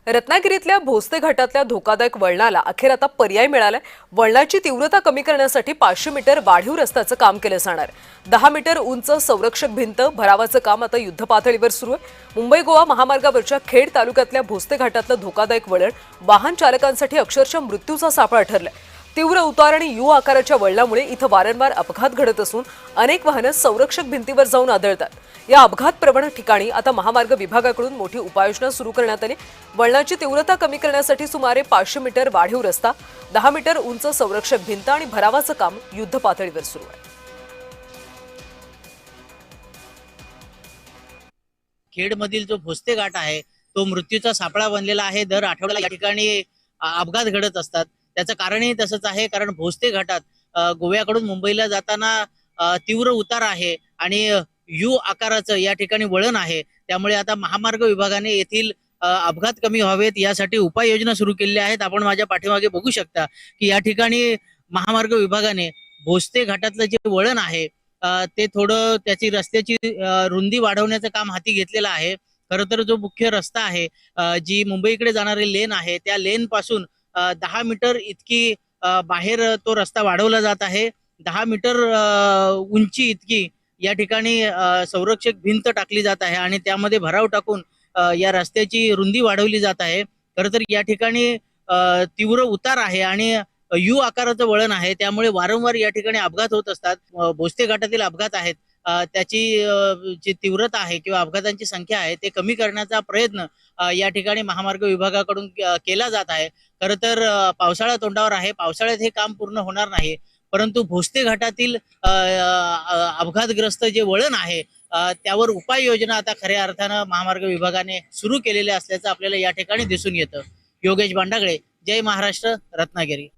रत्नागिरीतल्या भोसले घाटातल्या धोकादायक वळणाला अखेर आता पर्याय मिळालाय। वळणाची तीव्रता कमी करण्यासाठी 500 मीटर वाढीव रस्त्याचं काम केलं जाणार। 10 मीटर उंच संरक्षक भिंत भरावाचं काम आता युद्धपातळीवर सुरू आहे। मुंबई गोवा महामार्गावरच्या खेड तालुक्यातल्या भोसले घाटातलं धोकादायक वळण वाहन चालकांसाठी अक्षरशः मृत्यूचा सापळा ठरलाय। तीव्र उतार आणि यू आकाराच्या वळणामुळे इथं वारंवार अपघात घडत असून अनेक वाहनं संरक्षक भिंतीवर जाऊन आदळतात। या अपघात प्रवण ठिकाणी आता महामार्ग विभागाकडून मोठी उपाययोजना सुरू करण्यात आली। वळणाची तीव्रता कमी करण्यासाठी सुमारे 500 मीटर वाढीव रस्ता, 10 मीटर उंच संरक्षक भिंत आणि भरावाचं काम युद्धपातळीवर सुरू आहे। खेडमधील जो भोसले घाट आहे तो मृत्यूचा सापळा बनलेला आहे। दर आठवड्याला या ठिकाणी अपघात घडत असतात। त्याचं कारणही तसंच आहे, कारण भोसले घाटात गोव्याकडून मुंबईला जाताना तीव्र उतार आहे आणि यू आकाराचं या ठिकाणी वळण आहे। त्यामुळे आता महामार्ग विभागाने येथील अपघात कमी व्हावेत यासाठी उपाययोजना सुरू केलेल्या आहेत। आपण माझ्या पाठीमागे बघू शकता की या ठिकाणी महामार्ग विभागाने भोसले घाटातलं जे वळण आहे ते थोडं त्याची रस्त्याची रुंदी वाढवण्याचं काम हाती घेतलेलं आहे। खरं तर जो मुख्य रस्ता आहे, जी मुंबईकडे जाणारी लेन आहे, त्या लेन पासून 10 मीटर इतकी बाहेर तो रस्ता वाढवला जात आहे। 10 मीटर उंची इतकी या ठिकाणी संरक्षक भिंत टाकली जात आहे आणि त्यामध्ये भराव टाकून या रस्त्याची रुंदी वाढवली जात आहे। खरं तर या ठिकाणी तीव्र उतार आहे आणि यू आकाराचं वळण आहे, त्यामुळे वारंवार या ठिकाणी अपघात होत असतात। भोसले घाटातील अपघात आहेत त्याची जी तीव्रता आहे किंवा अपघातांची संख्या आहे ते कमी करण्याचा प्रयत्न या ठिकाणी महामार्ग विभागाकडून केला जात आहे। खरं तर पावसाळा तोंडावर आहे, पावसाळ्यात हे काम पूर्ण होणार नाही, परंतु भोसले घाटातील अपघातग्रस्त जे वळण आहे त्यावर उपाययोजना आता खऱ्या अर्थानं महामार्ग विभागाने सुरू केलेल्या असल्याचं आपल्याला या ठिकाणी दिसून येतं। योगेश भांडागळे, जय महाराष्ट्र, रत्नागिरी।